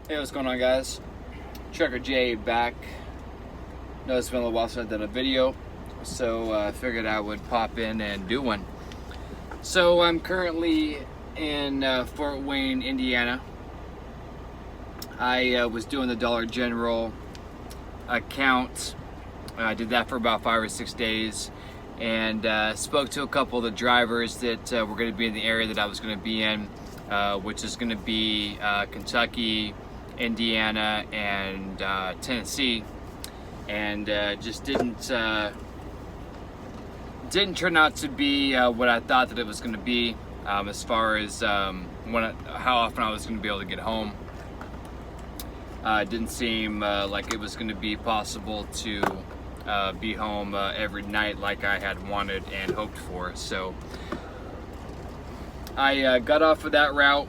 Hey, what's going on, guys? Trucker J back. Know it's been a little while since I did a video, so I figured I would pop in and do one. So I'm currently in Fort Wayne, Indiana. I was doing the Dollar General account. I did that for about 5 or 6 days, and spoke to a couple of the drivers that were going to be in the area that I was going to be in, which is going to be Kentucky, Indiana, and Tennessee, and just didn't turn out to be what I thought that it was going to be, as far as how often I was going to be able to get home. It didn't seem like it was going to be possible to be home every night like I had wanted and hoped for. So I got off of that route.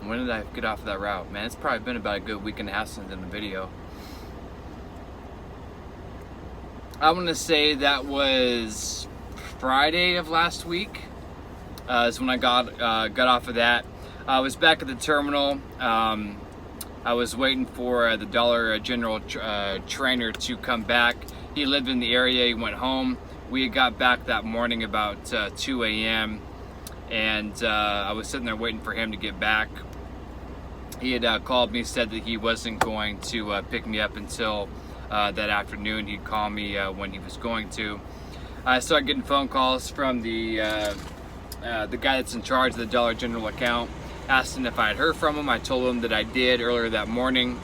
When did I get off of that route? Man, it's probably been about a good week and a half since I did the video. I want to say that was Friday of last week. Is when I got off of that. I was back at the terminal. I was waiting for the Dollar General trainer to come back. He lived in the area. He went home. We got back that morning about 2 a.m. and I was sitting there waiting for him to get back. He had called me, said that he wasn't going to pick me up until that afternoon. He'd call me when he was going to. I started getting phone calls from the guy that's in charge of the Dollar General account, asking if I had heard from him. I told him that I did earlier that morning,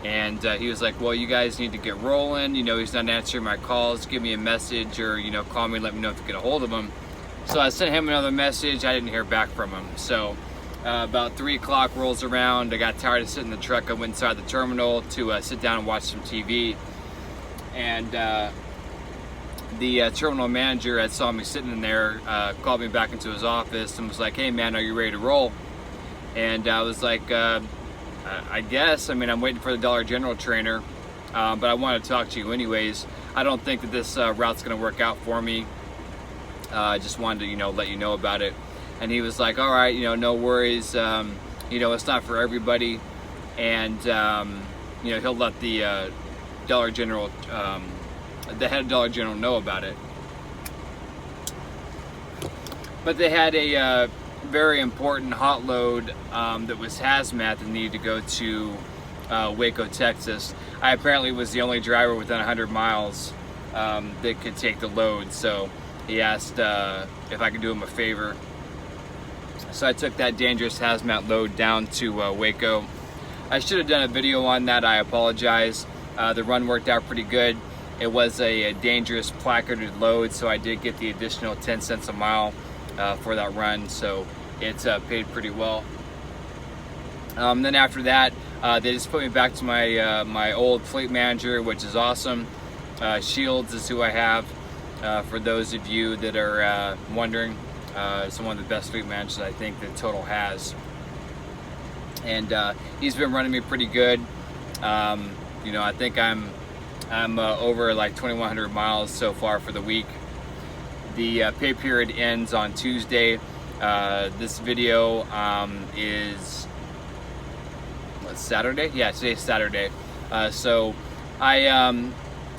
and he was like, well, you guys need to get rolling. You know, he's not answering my calls. Give me a message, or, you know, call me, let me know if you get a hold of him. So I sent him another message. I didn't hear back from him. So about 3 o'clock rolls around. I got tired of sitting in the truck. I went inside the terminal to sit down and watch some TV. And the terminal manager had saw me sitting in there, called me back into his office and was like, hey man, are you ready to roll? And I was like, I guess. I mean, I'm waiting for the Dollar General trainer, but I want to talk to you anyways. I don't think that this route's going to work out for me. I just wanted to, you know, let you know about it. And he was like, all right, you know, no worries. You know, it's not for everybody. And, you know, he'll let the Dollar General, the head of Dollar General know about it. But they had a very important hot load that was hazmat that needed to go to Waco, Texas. I apparently was the only driver within 100 miles that could take the load. So he asked if I could do him a favor. So I took that dangerous hazmat load down to Waco. I should have done a video on that. I apologize. The run worked out pretty good. It was a dangerous placarded load, so I did get the additional 10 cents a mile for that run. So it's paid pretty well. Then after that, they just put me back to my my old fleet manager, which is awesome. Shields is who I have. For those of you that are wondering, it's one of the best fleet managers I think that Total has, and he's been running me pretty good. You know, I think I'm over like 2,100 miles so far for the week. The pay period ends on Tuesday. This video is Saturday? Yeah, today's Saturday. So I am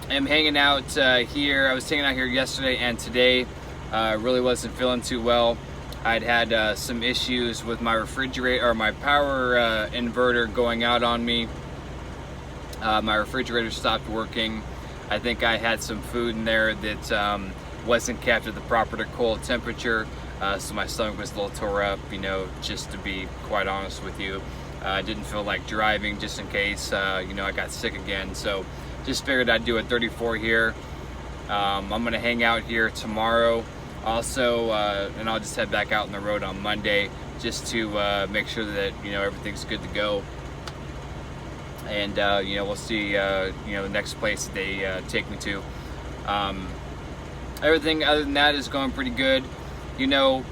hanging out here. I was hanging out here yesterday and today. Really wasn't feeling too well. I'd had some issues with my refrigerator, or my power inverter going out on me. My refrigerator stopped working. I think I had some food in there that wasn't kept at the proper cold temperature, so my stomach was a little tore up, you know, just to be quite honest with you. I didn't feel like driving just in case, you know, I got sick again. So just figured I'd do a 34 here. I'm going to hang out here tomorrow also, and I'll just head back out on the road on Monday just to make sure that, you know, everything's good to go. And you know, we'll see, you know, the next place that they take me to. Everything other than that is going pretty good. You know,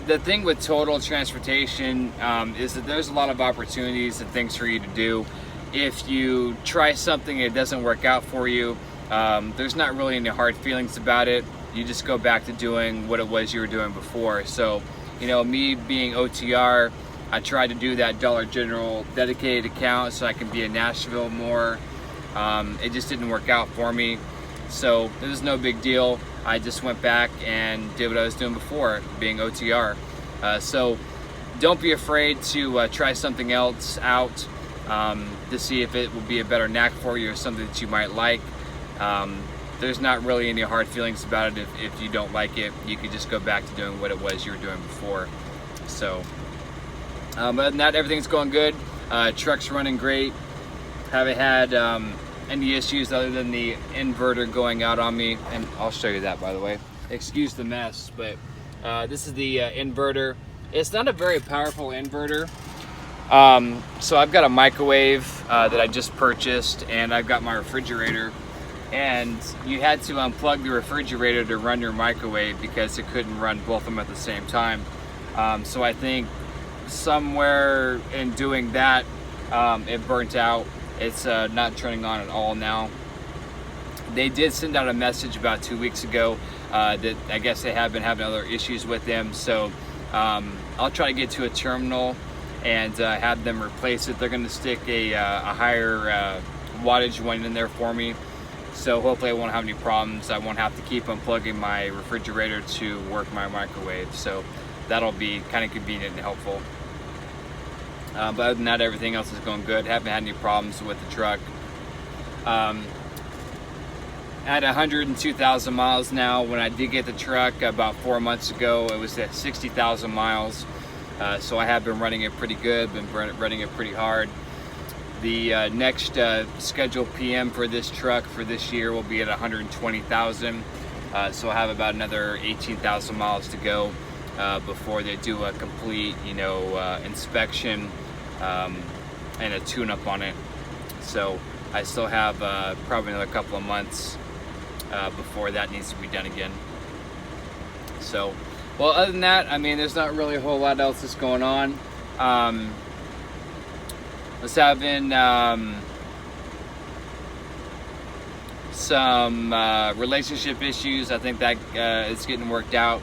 the thing with Total Transportation is that there's a lot of opportunities and things for you to do. If you try something and it doesn't work out for you, there's not really any hard feelings about it. You just go back to doing what it was you were doing before. So You know, me being OTR, I tried to do that Dollar General dedicated account so I can be in Nashville more. It just didn't work out for me. So it was no big deal. I just went back and did what I was doing before, being OTR. So don't be afraid to try something else out to see if it will be a better knack for you or something that you might like. There's not really any hard feelings about it. If you don't like it, you could just go back to doing what it was you were doing before. So, other than that, everything's going good. Truck's running great. Haven't had any issues other than the inverter going out on me, and I'll show you that, by the way. Excuse the mess, but this is the inverter. It's not a very powerful inverter. So I've got a microwave that I just purchased, and I've got my refrigerator. And you had to unplug the refrigerator to run your microwave because it couldn't run both of them at the same time. So I think somewhere in doing that, it burnt out. It's not turning on at all now. They did send out a message about 2 weeks ago that I guess they have been having other issues with them. So I'll try to get to a terminal and have them replace it. They're going to stick a higher wattage one in there for me. So hopefully I won't have any problems. I won't have to keep unplugging my refrigerator to work my microwave. So that'll be kind of convenient and helpful. But other than that, everything else is going good. Haven't had any problems with the truck. At 102,000 miles now. When I did get the truck about 4 months ago, it was at 60,000 miles. So I have been running it pretty good, been running it pretty hard. The next scheduled PM for this truck for this year will be at 120,000. So I have about another 18,000 miles to go before they do a complete, inspection and a tune-up on it. So I still have probably another couple of months before that needs to be done again. So, well, other than that, I mean, there's not really a whole lot else that's going on. Was having some relationship issues. I think that is getting worked out.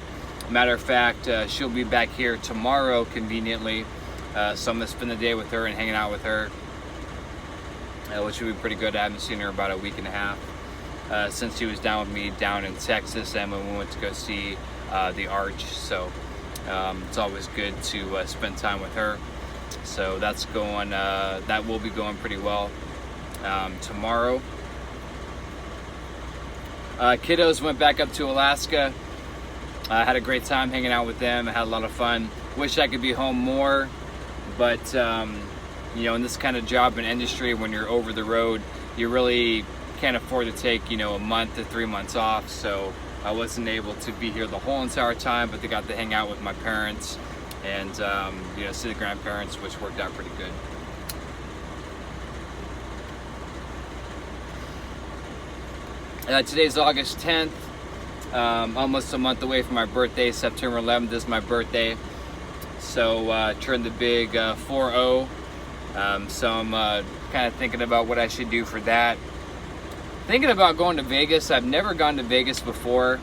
Matter of fact, she'll be back here tomorrow conveniently. So I'm gonna spend the day with her and hanging out with her, which would be pretty good. I haven't seen her about a week and a half since she was down with me down in Texas and when we went to go see the Arch. So it's always good to spend time with her. So that's going, that will be going pretty well tomorrow. Kiddos went back up to Alaska. I had a great time hanging out with them. I had a lot of fun. Wish I could be home more, but in this kind of job and industry, when you're over the road, you really can't afford to take, a month to 3 months off. So I wasn't able to be here the whole entire time, but they got to hang out with my parents and see the grandparents, which worked out pretty good. Today's August 10th, almost a month away from my birthday. September 11th is my birthday, so turned the big 4-0. So I'm kind of thinking about what I should do for that. Thinking about going to Vegas. I've never gone to Vegas before.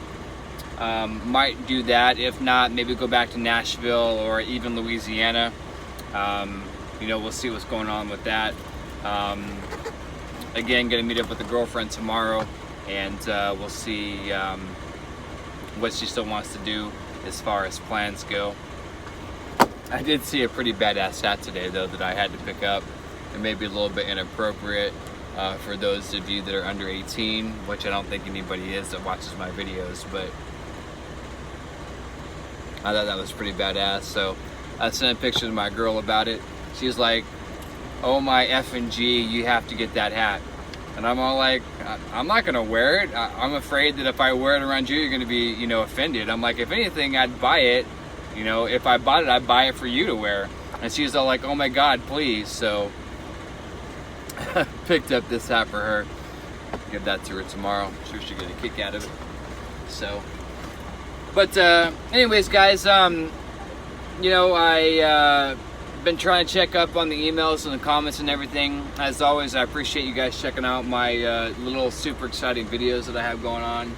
Might do that. If not, maybe go back to Nashville or even Louisiana. We'll see what's going on with that. Again, gonna meet up with the girlfriend tomorrow, and we'll see what she still wants to do as far as plans go. I did see a pretty badass hat today, though, that I had to pick up. It may be a little bit inappropriate for those of you that are under 18, which I don't think anybody is that watches my videos, but I thought that was pretty badass. So I sent a picture to my girl about it. She was like, "Oh my effing G, you have to get that hat." And I'm all like, "I'm not gonna wear it. I'm afraid that if I wear it around you, you're gonna be, offended." I'm like, "If anything, I'd buy it. If I bought it, I'd buy it for you to wear." And she was all like, "Oh my God, please." So picked up this hat for her. Give that to her tomorrow. I'm sure she'll get a kick out of it. So, but anyways, guys, I've been trying to check up on the emails and the comments and everything. As always, I appreciate you guys checking out my little super exciting videos that I have going on.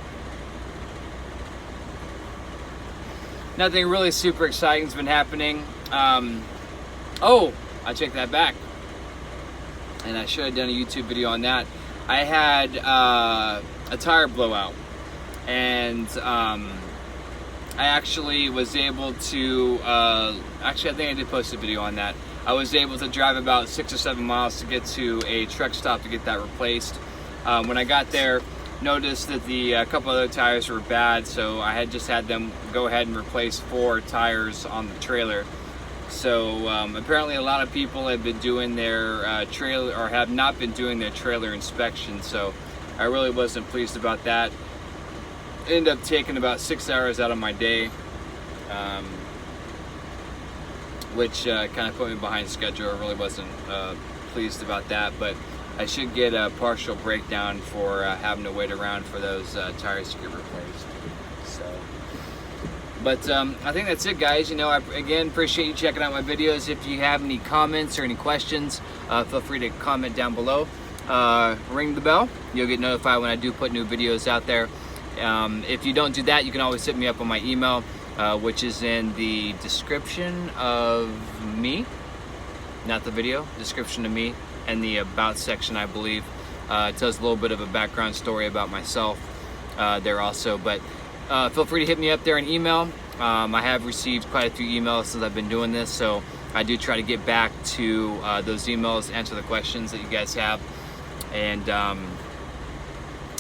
nothing really super exciting has been happening. Oh, I take that back. And I should have done a YouTube video on that. I had a tire blowout, and I actually was able to, actually I think I did post a video on that. I was able to drive about 6 or 7 miles to get to a truck stop to get that replaced. When I got there, noticed that the couple other tires were bad, so I had just had them go ahead and replace 4 tires on the trailer. So apparently a lot of people have been doing their trailer, or have not been doing their trailer inspection, so I really wasn't pleased about that. Ended up taking about 6 hours out of my day, which kind of put me behind schedule. I really wasn't pleased about that, but I should get a partial breakdown for having to wait around for those tires to get replaced. So, but I think that's it, guys. You know, I again appreciate you checking out my videos. If you have any comments or any questions, feel free to comment down below. Ring the bell. You'll get notified when I do put new videos out there. If you don't do that, you can always hit me up on my email, which is in the description of me, not the video, description of me, and the about section, I believe. It tells a little bit of a background story about myself there also, but feel free to hit me up there in email. I have received quite a few emails since I've been doing this, so I do try to get back to those emails, answer the questions that you guys have, and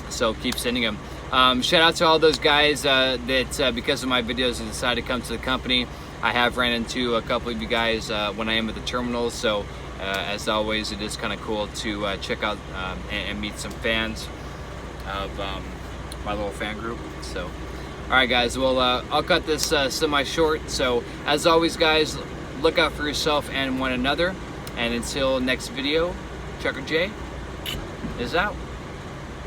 so keep sending them. Shout out to all those guys that because of my videos have decided to come to the company. I have ran into a couple of you guys when I am at the terminals, so as always, it is kind of cool to check out and meet some fans of my little fan group. So, all right, guys, well, I'll cut this semi-short. So, as always, guys, look out for yourself and one another. And until next video, Trucker J is out.